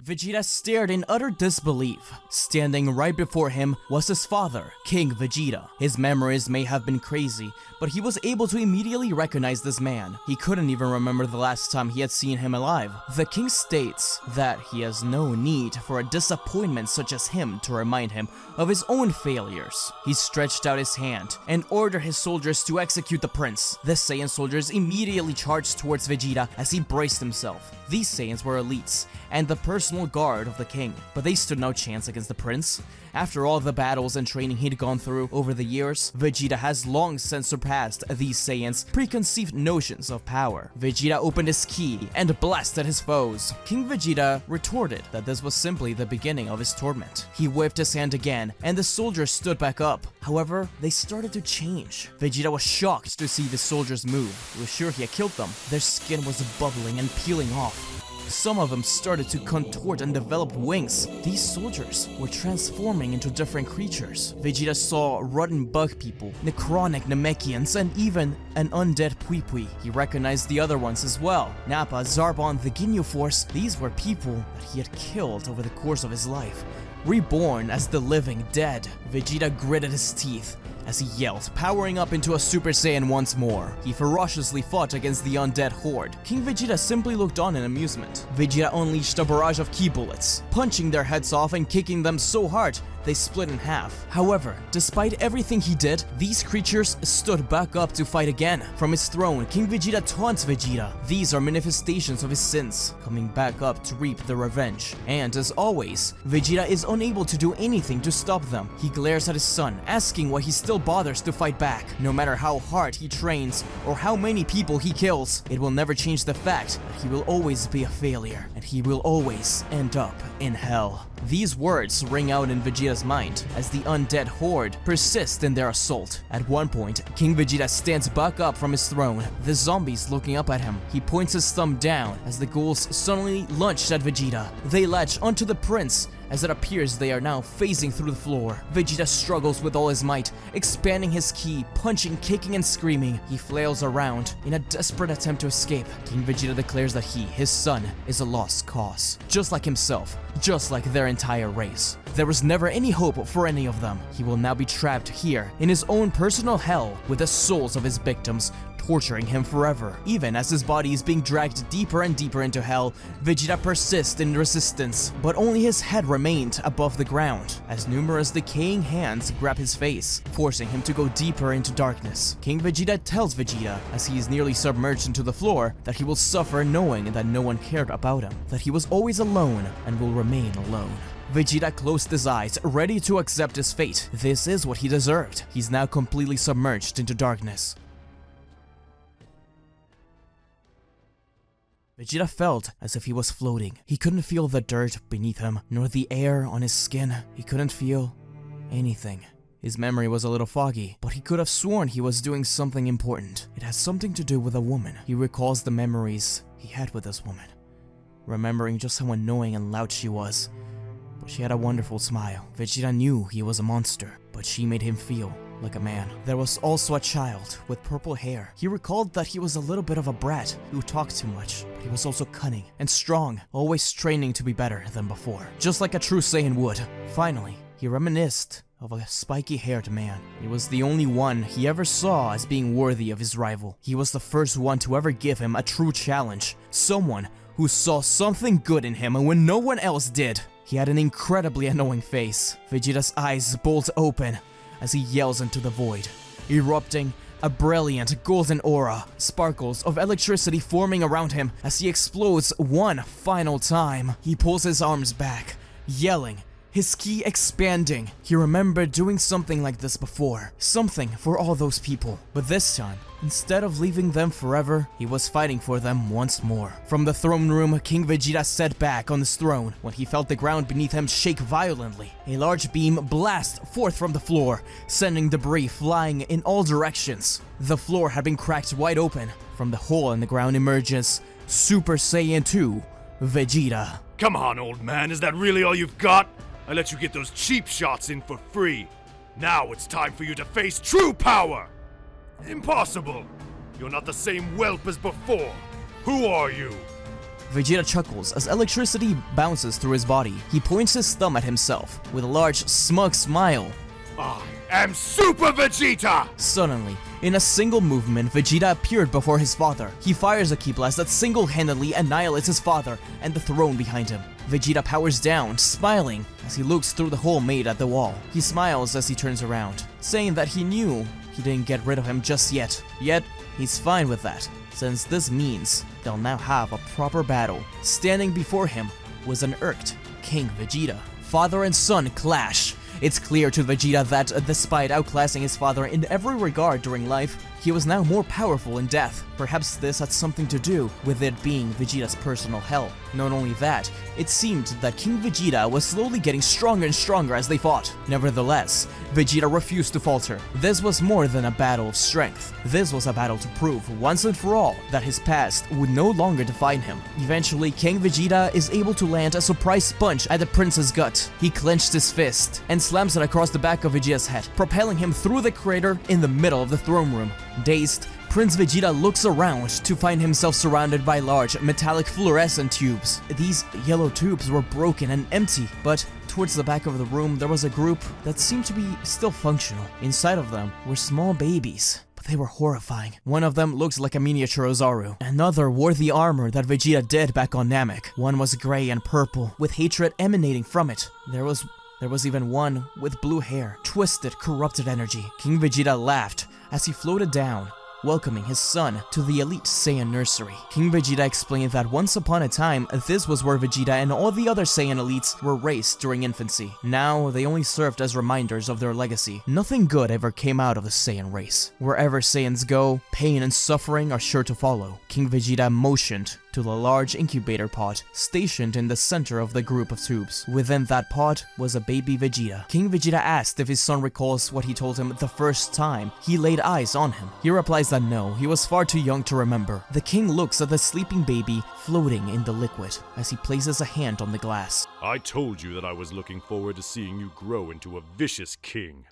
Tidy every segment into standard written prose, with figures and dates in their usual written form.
Vegeta stared in utter disbelief. Standing right before him was his father, King Vegeta. His memories may have been crazy, but he was able to immediately recognize this man. He couldn't even remember the last time he had seen him alive. The king states that he has no need for a disappointment such as him to remind him of his own failures. He stretched out his hand and ordered his soldiers to execute the prince. The Saiyan soldiers immediately charged towards Vegeta as he braced himself. These Saiyans were elites and the personal guard of the king, but they stood no chance against the prince. After all the battles and training he'd gone through over the years, Vegeta has long since surpassed these Saiyans' preconceived notions of power. Vegeta opened his ki and blasted his foes. King Vegeta retorted that this was simply the beginning of his torment. He waved his hand again, and the soldiers stood back up. However, they started to change. Vegeta was shocked to see the soldiers move. He was sure he had killed them. Their skin was bubbling and peeling off. Some of them started to contort and develop wings. These soldiers were transforming into different creatures. Vegeta saw rotten bug people, necronic Namekians, and even an undead Pui Pui. He recognized the other ones as well. Nappa, Zarbon, the Ginyu Force, these were people that he had killed over the course of his life. Reborn as the living dead, Vegeta gritted his teeth as he yelled, powering up into a Super Saiyan once more. He ferociously fought against the undead horde. King Vegeta simply looked on in amusement. Vegeta unleashed a barrage of ki bullets, punching their heads off and kicking them so hard they split in half. However, despite everything he did, these creatures stood back up to fight again. From his throne, King Vegeta taunts Vegeta. These are manifestations of his sins, coming back up to reap their revenge. And as always, Vegeta is unable to do anything to stop them. He glares at his son, asking why he still bothers to fight back. No matter how hard he trains or how many people he kills, it will never change the fact that he will always be a failure, and he will always end up in hell. These words ring out in Vegeta's mind as the undead horde persist in their assault. At one point, King Vegeta stands back up from his throne, the zombies looking up at him. He points his thumb down as the ghouls suddenly lunge at Vegeta. They latch onto the prince as it appears they are now phasing through the floor. Vegeta struggles with all his might, expanding his ki, punching, kicking, and screaming. He flails around in a desperate attempt to escape. King Vegeta declares that he, his son, is a lost cause. Just like himself, just like their entire race. There was never any hope for any of them. He will now be trapped here in his own personal hell with the souls of his victims torturing him forever. Even as his body is being dragged deeper and deeper into hell, Vegeta persists in resistance, but only his head remained above the ground, as numerous decaying hands grab his face, forcing him to go deeper into darkness. King Vegeta tells Vegeta, as he is nearly submerged into the floor, that he will suffer knowing that no one cared about him, that he was always alone and will remain alone. Vegeta closed his eyes, ready to accept his fate. This is what he deserved. He's now completely submerged into darkness. Vegeta felt as if he was floating. He couldn't feel the dirt beneath him, nor the air on his skin. He couldn't feel anything. His memory was a little foggy, but he could have sworn he was doing something important. It has something to do with a woman. He recalls the memories he had with this woman, remembering just how annoying and loud she was. But she had a wonderful smile. Vegeta knew he was a monster, but she made him feel like a man. There was also a child with purple hair. He recalled that he was a little bit of a brat who talked too much, but he was also cunning and strong, always training to be better than before, just like a true Saiyan would. Finally, he reminisced of a spiky-haired man. He was the only one he ever saw as being worthy of his rival. He was the first one to ever give him a true challenge, someone who saw something good in him when no one else did. He had an incredibly annoying face. Vegeta's eyes bolt open as he yells into the void, erupting a brilliant golden aura, sparkles of electricity forming around him as he explodes one final time. He pulls his arms back, yelling, his ki expanding. He remembered doing something like this before, something for all those people. But this time, instead of leaving them forever, he was fighting for them once more. From the throne room, King Vegeta sat back on his throne when he felt the ground beneath him shake violently. A large beam blasts forth from the floor, sending debris flying in all directions. The floor had been cracked wide open. From the hole in the ground emerges Super Saiyan 2, Vegeta. Come on, old man, is that really all you've got? I let you get those cheap shots in for free. Now it's time for you to face true power! Impossible! You're not the same whelp as before! Who are you? Vegeta chuckles as electricity bounces through his body. He points his thumb at himself with a large, smug smile. I am Super Vegeta! Suddenly, in a single movement, Vegeta appeared before his father. He fires a ki blast that single-handedly annihilates his father and the throne behind him. Vegeta powers down, smiling as he looks through the hole made at the wall. He smiles as he turns around, saying that he knew he didn't get rid of him just yet. Yet, he's fine with that, since this means they'll now have a proper battle. Standing before him was an irked King Vegeta. Father and son clash. It's clear to Vegeta that, despite outclassing his father in every regard during life, he was now more powerful in death. Perhaps this had something to do with it being Vegeta's personal hell. Not only that, it seemed that King Vegeta was slowly getting stronger and stronger as they fought. Nevertheless, Vegeta refused to falter. This was more than a battle of strength. This was a battle to prove, once and for all, that his past would no longer define him. Eventually, King Vegeta is able to land a surprise punch at the prince's gut. He clenched his fist and slams it across the back of Vegeta's head, propelling him through the crater in the middle of the throne room. Dazed, Prince Vegeta looks around to find himself surrounded by large metallic fluorescent tubes. These yellow tubes were broken and empty, but towards the back of the room there was a group that seemed to be still functional. Inside of them were small babies, but they were horrifying. One of them looked like a miniature Ozaru. Another wore the armor that Vegeta did back on Namek. One was gray and purple, with hatred emanating from it. There was even one with blue hair, twisted, corrupted energy. King Vegeta laughed as he floated down, welcoming his son to the elite Saiyan nursery. King Vegeta explained that once upon a time, this was where Vegeta and all the other Saiyan elites were raised during infancy. Now, they only served as reminders of their legacy. Nothing good ever came out of the Saiyan race. Wherever Saiyans go, pain and suffering are sure to follow. King Vegeta motioned to the large incubator pod stationed in the center of the group of tubes. Within that pod was a baby Vegeta. King Vegeta asked if his son recalls what he told him the first time he laid eyes on him. He replies that no, he was far too young to remember. The king looks at the sleeping baby floating in the liquid as he places a hand on the glass. I told you that I was looking forward to seeing you grow into a vicious king.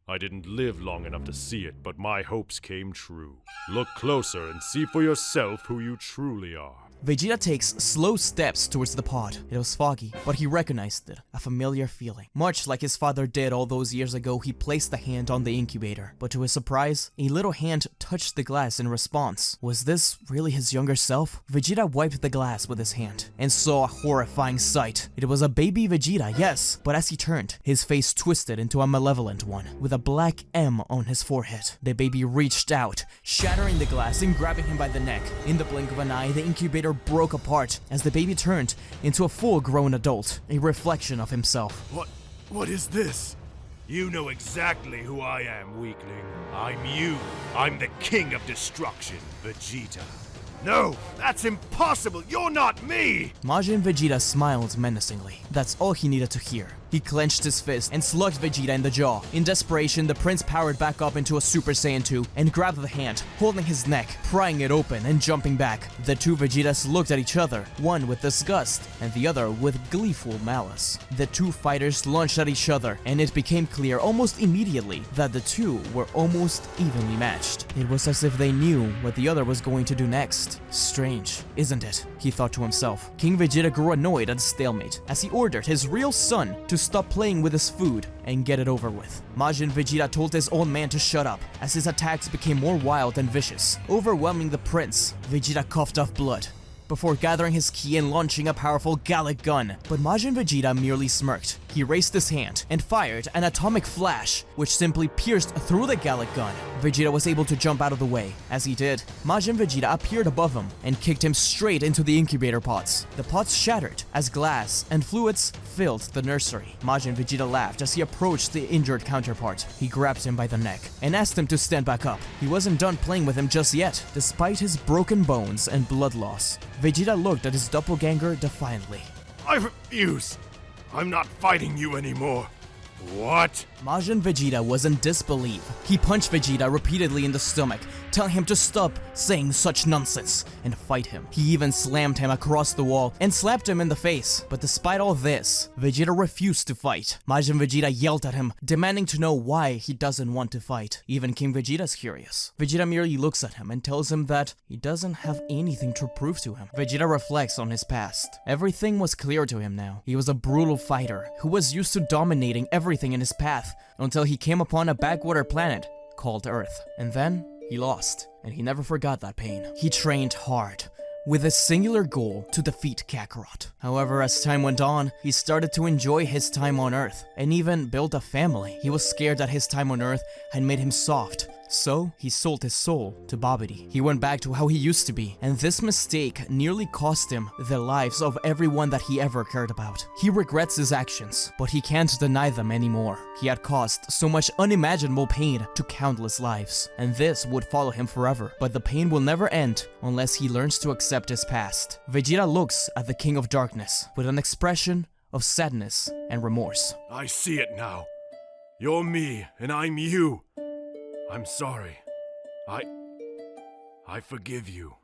I didn't live long enough to see it, but my hopes came true. Look closer and see for yourself who you truly are. Vegeta takes slow steps towards the pod. It was foggy, but he recognized it, a familiar feeling. Much like his father did all those years ago, he placed the hand on the incubator. But to his surprise, a little hand touched the glass in response. Was this really his younger self? Vegeta wiped the glass with his hand and saw a horrifying sight. It was a baby Vegeta, yes, but as he turned, his face twisted into a malevolent one, with a black M on his forehead. The baby reached out, shattering the glass and grabbing him by the neck. In the blink of an eye, the incubator broke apart as the baby turned into a full-grown adult, a reflection of himself. What is this? You know exactly who I am, weakling. I'm you. I'm the king of destruction, Vegeta. No, that's impossible. You're not me! Majin Vegeta smiled menacingly. That's all he needed to hear. He clenched his fist and slugged Vegeta in the jaw. In desperation, the prince powered back up into a Super Saiyan 2 and grabbed the hand, holding his neck, prying it open and jumping back. The two Vegetas looked at each other, one with disgust and the other with gleeful malice. The two fighters launched at each other, and it became clear almost immediately that the two were almost evenly matched. It was as if they knew what the other was going to do next. Strange, isn't it? He thought to himself. King Vegeta grew annoyed at the stalemate as he ordered his real son to stop playing with his food and get it over with. Majin Vegeta told his old man to shut up as his attacks became more wild and vicious. Overwhelming the prince, Vegeta coughed up blood before gathering his ki and launching a powerful Gallic gun. But Majin Vegeta merely smirked. He raised his hand and fired an atomic flash, which simply pierced through the Gallic gun. Vegeta was able to jump out of the way. As he did, Majin Vegeta appeared above him and kicked him straight into the incubator pods. The pods shattered as glass and fluids filled the nursery. Majin Vegeta laughed as he approached the injured counterpart. He grabbed him by the neck and asked him to stand back up. He wasn't done playing with him just yet, despite his broken bones and blood loss. Vegeta looked at his doppelganger defiantly. I refuse. I'm not fighting you anymore. What? Majin Vegeta was in disbelief. He punched Vegeta repeatedly in the stomach, telling him to stop saying such nonsense and fight him. He even slammed him across the wall and slapped him in the face. But despite all this, Vegeta refused to fight. Majin Vegeta yelled at him, demanding to know why he doesn't want to fight. Even King Vegeta's curious. Vegeta merely looks at him and tells him that he doesn't have anything to prove to him. Vegeta reflects on his past. Everything was clear to him now. He was a brutal fighter who was used to dominating everything in his path until he came upon a backwater planet called Earth. And then he lost, and he never forgot that pain. He trained hard, with a singular goal to defeat Kakarot. However, as time went on, he started to enjoy his time on Earth, and even built a family. He was scared that his time on Earth had made him soft, so he sold his soul to Babidi. He went back to how he used to be, and this mistake nearly cost him the lives of everyone that he ever cared about. He regrets his actions, but he can't deny them anymore. He had caused so much unimaginable pain to countless lives, and this would follow him forever. But the pain will never end unless he learns to accept his past. Vegeta looks at the King of Darkness with an expression of sadness and remorse. I see it now. You're me, and I'm you. I'm sorry. I forgive you.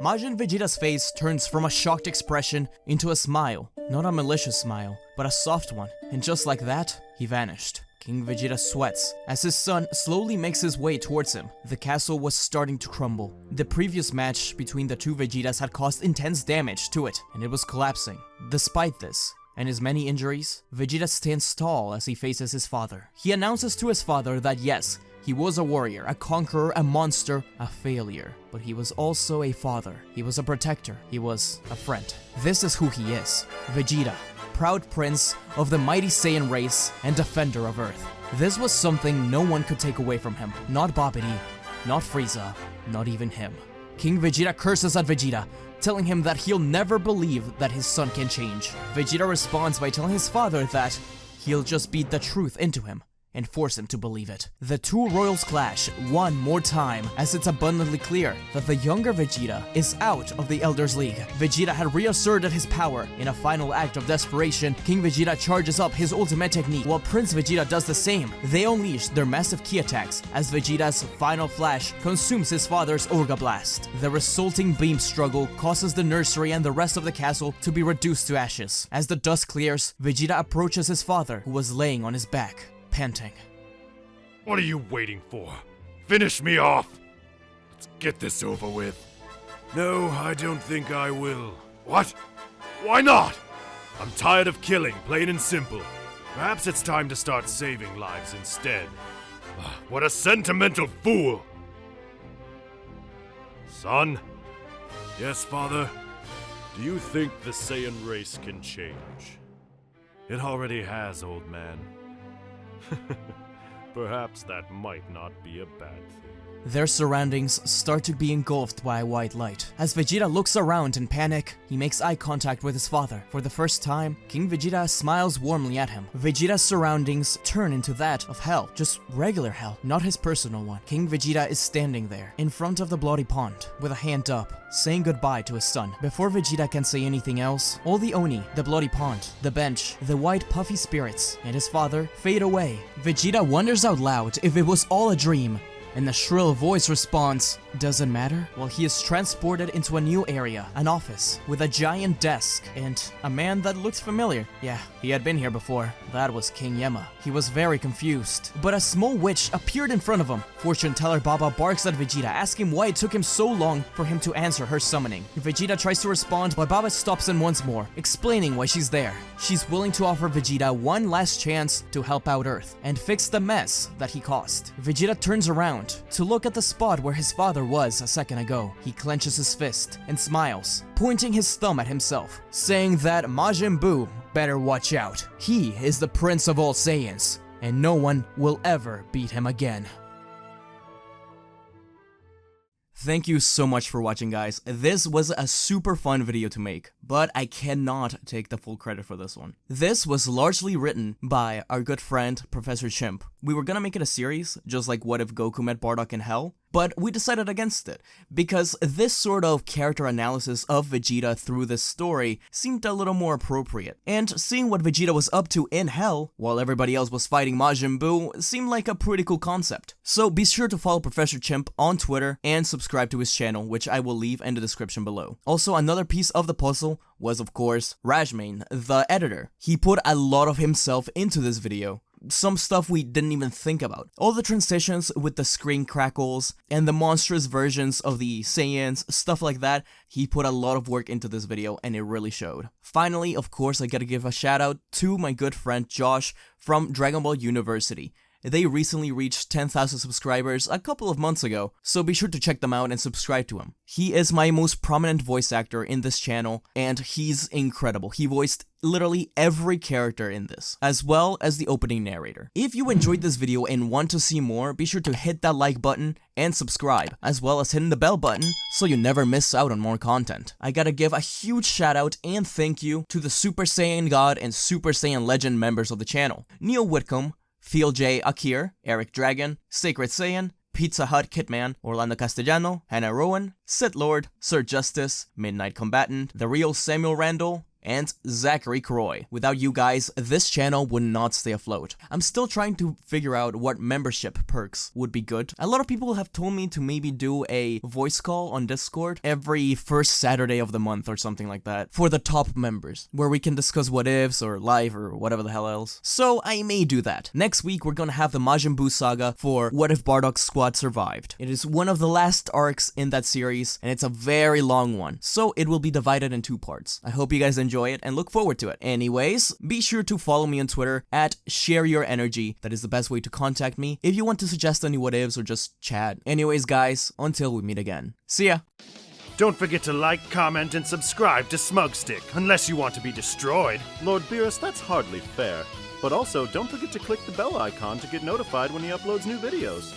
Majin Vegeta's face turns from a shocked expression into a smile. Not a malicious smile, but a soft one. And just like that, he vanished. King Vegeta sweats as his son slowly makes his way towards him. The castle was starting to crumble. The previous match between the two Vegetas had caused intense damage to it, and it was collapsing. Despite this, and his many injuries, Vegeta stands tall as he faces his father. He announces to his father that yes, he was a warrior, a conqueror, a monster, a failure. But he was also a father. He was a protector. He was a friend. This is who he is. Vegeta, proud prince of the mighty Saiyan race and defender of Earth. This was something no one could take away from him. Not Babidi, not Frieza, not even him. King Vegeta curses at Vegeta, telling him that he'll never believe that his son can change. Vegeta responds by telling his father that he'll just beat the truth into him and force him to believe it. The two royals clash one more time, as it's abundantly clear that the younger Vegeta is out of the Elders League. Vegeta had reasserted his power. In a final act of desperation, King Vegeta charges up his ultimate technique, while Prince Vegeta does the same. They unleash their massive ki attacks, as Vegeta's final flash consumes his father's Orga Blast. The resulting beam struggle causes the nursery and the rest of the castle to be reduced to ashes. As the dust clears, Vegeta approaches his father, who was laying on his back, panting. What are you waiting for? Finish me off! Let's get this over with. No, I don't think I will. What? Why not? I'm tired of killing, plain and simple. Perhaps it's time to start saving lives instead. What a sentimental fool! Son? Yes, father? Do you think the Saiyan race can change? It already has, old man. Perhaps that might not be a bad thing. Their surroundings start to be engulfed by a white light. As Vegeta looks around in panic, he makes eye contact with his father. For the first time, King Vegeta smiles warmly at him. Vegeta's surroundings turn into that of hell, just regular hell, not his personal one. King Vegeta is standing there, in front of the bloody pond, with a hand up, saying goodbye to his son. Before Vegeta can say anything else, all the Oni, the bloody pond, the bench, the white puffy spirits, and his father fade away. Vegeta wonders out loud if it was all a dream, and the shrill voice responds, "Doesn't matter?" Well, he is transported into a new area, an office, with a giant desk, and a man that looked familiar. Yeah, he had been here before. That was King Yemma. He was very confused, but a small witch appeared in front of him. Fortune teller Baba barks at Vegeta, asking why it took him so long for him to answer her summoning. Vegeta tries to respond, but Baba stops him once more, explaining why she's there. She's willing to offer Vegeta one last chance to help out Earth, and fix the mess that he caused. Vegeta turns around to look at the spot where his father was a second ago. He clenches his fist and smiles, pointing his thumb at himself, saying that Majin Buu better watch out. He is the Prince of all Saiyans, and no one will ever beat him again. Thank you so much for watching, guys. This was a super fun video to make, but I cannot take the full credit for this one. This was largely written by our good friend, Professor Chimp. We were gonna make it a series, just like What If Goku Met Bardock in Hell, but we decided against it, because this sort of character analysis of Vegeta through this story seemed a little more appropriate, and seeing what Vegeta was up to in Hell, while everybody else was fighting Majin Buu, seemed like a pretty cool concept. So be sure to follow Professor Chimp on Twitter, and subscribe to his channel, which I will leave in the description below. Also, another piece of the puzzle was, of course, Rajmain, the editor. He put a lot of himself into this video. Some stuff we didn't even think about. All the transitions with the screen crackles and the monstrous versions of the Saiyans, stuff like that, he put a lot of work into this video and it really showed. Finally, of course, I gotta give a shout out to my good friend Josh from Dragon Ball University. They recently reached 10,000 subscribers a couple of months ago, so be sure to check them out and subscribe to him. He is my most prominent voice actor in this channel, and he's incredible. He voiced literally every character in this, as well as the opening narrator. If you enjoyed this video and want to see more, be sure to hit that like button and subscribe, as well as hitting the bell button so you never miss out on more content. I gotta give a huge shout out and thank you to the Super Saiyan God and Super Saiyan Legend members of the channel: Neil Whitcomb, Phil J. Akir, Eric Dragon, Sacred Saiyan, Pizza Hut Kitman, Orlando Castellano, Hannah Rowan, Sith Lord, Sir Justice, Midnight Combatant, The Real Samuel Randall, and Zachary Croy. Without you guys, this channel would not stay afloat. I'm still trying to figure out what membership perks would be good. A lot of people have told me to maybe do a voice call on Discord every first Saturday of the month or something like that for the top members, where we can discuss what ifs or life or whatever the hell else. So I may do that. Next week, we're gonna have the Majin Buu saga for What If Bardock's squad survived. It is one of the last arcs in that series, and it's a very long one, so it will be divided in 2 parts. I hope you guys enjoy it and look forward to it. Anyways, be sure to follow me on Twitter at ShareYourEnergy. That is the best way to contact me if you want to suggest any what ifs or just chat. Anyways, guys, until we meet again. See ya! Don't forget to like, comment, and subscribe to SmugStick, unless you want to be destroyed. Lord Beerus, that's hardly fair. But also, don't forget to click the bell icon to get notified when he uploads new videos.